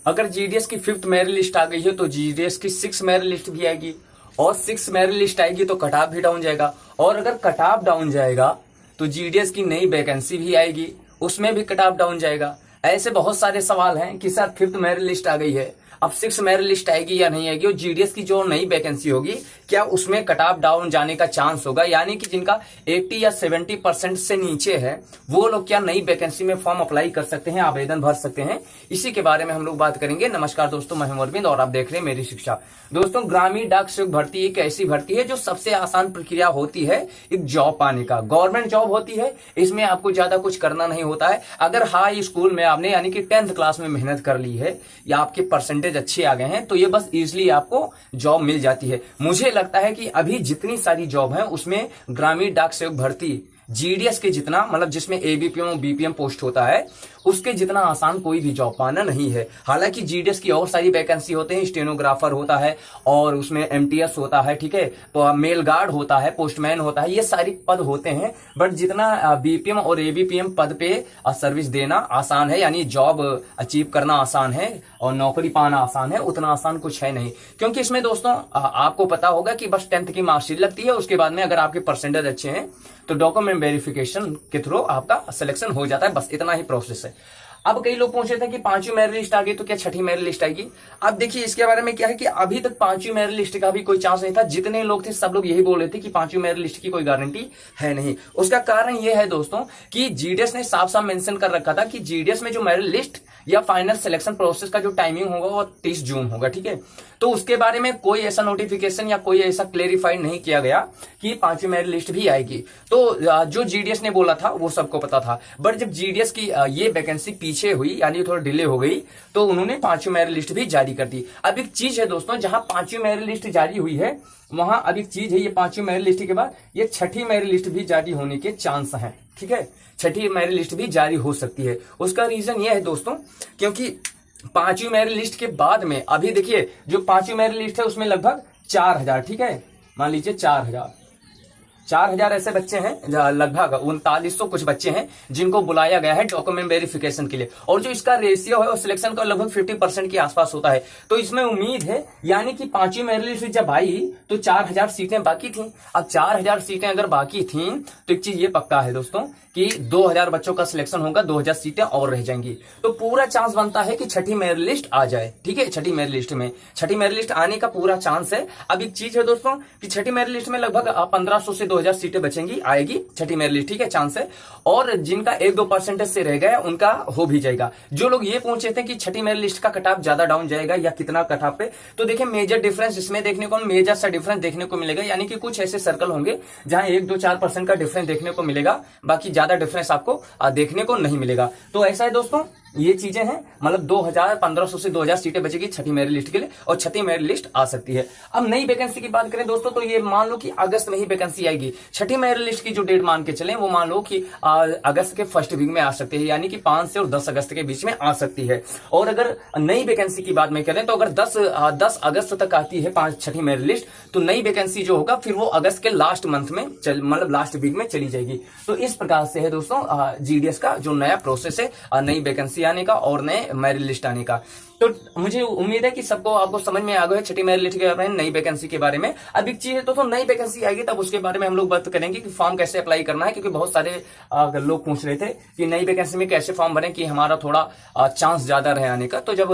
अगर जीडीएस की 5th merit list आ गई है तो जीडीएस की 6th मेरिट लिस्ट भी आएगी, और 6th मेरिट लिस्ट आएगी तो कट ऑफ भी डाउन जाएगा, और अगर कट ऑफ डाउन जाएगा तो जीडीएस की नई वैकेंसी भी आएगी, उसमें भी कट ऑफ डाउन जाएगा। ऐसे बहुत सारे सवाल हैं कि सर 5th मेरिट लिस्ट आ गई है, अब 6th मेरिट लिस्ट आएगी या नहीं आएगी, और जीडीएस की जो नई वैकेंसी होगी क्या उसमें कट ऑफ डाउन जाने का चांस होगा, यानी कि जिनका 80 या 70% से नीचे है वो लोग क्या नई वैकेंसी में फॉर्म अप्लाई कर सकते हैं, आवेदन भर सकते हैं। इसी के बारे में हम लोग बात करेंगे। नमस्कार दोस्तों, मैं हूं अरविंद और आप देख रहे हैं मेरी शिक्षा। दोस्तों, ग्रामीण डाक सेवक भर्ती एक ऐसी भर्ती है जो सबसे आसान प्रक्रिया होती है एक जॉब पाने का। गवर्नमेंट जॉब होती है, इसमें आपको ज्यादा कुछ करना नहीं होता है। अगर हाई स्कूल में आपने यानी कि 10th क्लास में मेहनत कर ली है या आपके परसेंटेज अच्छे आ गए हैं तो ये बस इजिली आपको जॉब मिल जाती है। मुझे लगता है कि अभी जितनी सारी जॉब है उसमें ग्रामीण डाक सेवक भर्ती जीडीएस के जितना, मतलब जिसमें एबीपीएम बीपीएम पोस्ट होता है, उसके जितना आसान कोई भी जॉब पाना नहीं है। हालांकि जीडीएस की और सारी वैकेंसी होते हैं, स्टेनोग्राफर होता है और उसमें एमटीएस होता है, ठीक है, तो मेल गार्ड होता है, पोस्टमैन होता है, ये सारी पद होते हैं। बट जितना बीपीएम और एबीपीएम पद पे सर्विस देना आसान है, यानी जॉब अचीव करना आसान है और नौकरी पाना आसान है, उतना आसान कुछ है नहीं। क्योंकि इसमें दोस्तों आपको पता होगा कि बस 10th की मार्कशीट लगती है, उसके बाद में अगर आपके परसेंटेज अच्छे हैं तो डॉक्यूमेंट वेरिफिकेशन के थ्रू आपका सिलेक्शन हो जाता है, बस इतना ही प्रोसेस है। अब कई लोग पूछ रहे थे कि 5वीं मेरिट लिस्ट आ गई तो क्या 6ठी मेरिट लिस्ट आएगी। अब देखिए इसके बारे में क्या है कि अभी तक 5वीं मेरिट लिस्ट का भी कोई चांस नहीं था। जितने लोग थे सब लोग यही बोल रहे थे कि 5वीं मेरिट लिस्ट की कोई गारंटी है नहीं। उसका कारण यह है दोस्तों कि जीडीएस ने साफ साफ मेंशन कर रखा था कि जीडीएस में जो मेरिट लिस्ट या फाइनल सिलेक्शन प्रोसेस का जो टाइमिंग होगा वो 30 जून होगा, ठीक है। तो उसके बारे में कोई ऐसा नोटिफिकेशन या कोई ऐसा क्लेरिफाइड नहीं किया गया कि 5वीं मेरिट लिस्ट भी आएगी। तो जो जीडीएस ने बोला था वो सबको पता था। बट जब जीडीएस की ये वैकेंसी पीछे हुई, यानी थोड़ा डिले हो गई, तो उन्होंने 5वीं मेरिट लिस्ट भी जारी कर दी। अब एक चीज है दोस्तों, जहां 5वीं मेरिट लिस्ट जारी हुई है वहां अब एक चीज है, ये 5वीं मेरिट लिस्ट के बाद ये 6ठी मेरिट लिस्ट भी जारी होने के चांस हैं, ठीक है। 6ठी मेरिट लिस्ट भी जारी हो सकती है। उसका रीजन ये है दोस्तों, क्योंकि 5वीं मेरिट लिस्ट के बाद में अभी देखिए जो 5वीं मेरिट लिस्ट है उसमें लगभग 4000, ठीक है, मान लीजिए 4000 ऐसे बच्चे हैं, लगभग 3900 कुछ बच्चे हैं जिनको बुलाया गया है डॉक्यूमेंट वेरिफिकेशन के लिए, और जो इसका रेशियो है वो सिलेक्शन का लगभग 50% के आसपास होता है। तो इसमें उम्मीद है, यानी कि 5वीं मेरिट लिस्ट जब आई तो 4000 सीटें बाकी थी। अब 4000 सीटें अगर बाकी थी तो एक चीज ये पक्का है दोस्तों कि 2000 बच्चों का सिलेक्शन होगा, 2000 सीटें और रह जाएंगी। तो पूरा चांस बनता है कि 6ठी मेरिट लिस्ट आ जाए, ठीक है। 6ठी मेरिट लिस्ट में 6ठी मेरिट लिस्ट आने का पूरा चांस है। अब एक चीज है दोस्तों कि 6ठी मेरिट लिस्ट में लगभग 1500 से 2000 सीटें बचेंगी, आएगी 6ठी मेरिट लिस्ट, ठीक है, चांस है। और जिनका 1-2% से रह गया उनका हो भी जाएगा। जो लोग ये पूछ रहे थे कि 6ठी मेरिट लिस्ट का कट ऑफ ज्यादा डाउन जाएगा या कितना कट ऑफ पे, तो देखिए मेजर डिफरेंस इसमें देखने को, मेजर सा डिफरेंस देखने को मिलेगा, यानी कि कुछ ऐसे सर्कल होंगे जहां 1-2-4% का डिफरेंस देखने को मिलेगा, बाकी ज्यादा डिफरेंस आपको देखने को नहीं मिलेगा। तो ऐसा है दोस्तों, ये चीजें हैं, मतलब 1500 से 2000 सीटें बचेगी 6ठी मेरिट लिस्ट के लिए, और 6ठी मेरिट लिस्ट आ सकती है। अब नई वैकेंसी की बात करें दोस्तों, तो ये मान लो कि अगस्त में ही वैकेंसी आएगी। 6ठी मेरिट लिस्ट की जो डेट मान के चले वो मान लो कि अगस्त के फर्स्ट वीक में आ सकती है, यानी कि 5 से और 10 अगस्त के बीच में आ सकती है। और अगर नई वैकेंसी की बात में करें तो अगर 10 अगस्त तक आती है 6ठी मेरिट लिस्ट, तो नई वैकेंसी जो होगा फिर वो अगस्त के लास्ट मंथ में मतलब लास्ट वीक में चली जाएगी। तो इस प्रकार से है दोस्तों जीडीएस का जो नया प्रोसेस है नई वैकेंसी आने का और नए मेरिट लिस्ट आने का। तो मुझे उम्मीद है कि सबको आपको समझ में आ गया है 6ठी मेरिट लिस्ट के बारे में, नई वैकेंसी के बारे में। अब एक चीज है तो नई वैकेंसी आएगी तब उसके बारे में हम लोग बात करेंगे कि फॉर्म कैसे अप्लाई करना है, क्योंकि बहुत सारे लोग पूछ रहे थे कि नई वैकेंसी में कैसे फॉर्म भरें कि हमारा थोड़ा चांस ज्यादा रहे आने का। तो जब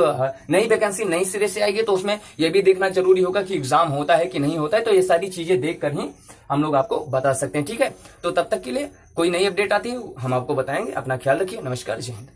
नई वैकेंसी नई सिरे से आएगी तो उसमें यह भी देखना जरूरी होगा कि एग्जाम होता है कि नहीं होता है। तो ये सारी चीजें देख कर ही हम लोग आपको बता सकते हैं, ठीक है। तो तब तक के लिए कोई नई अपडेट आती है हम आपको बताएंगे। अपना ख्याल रखिए। नमस्कार, जय हिंद।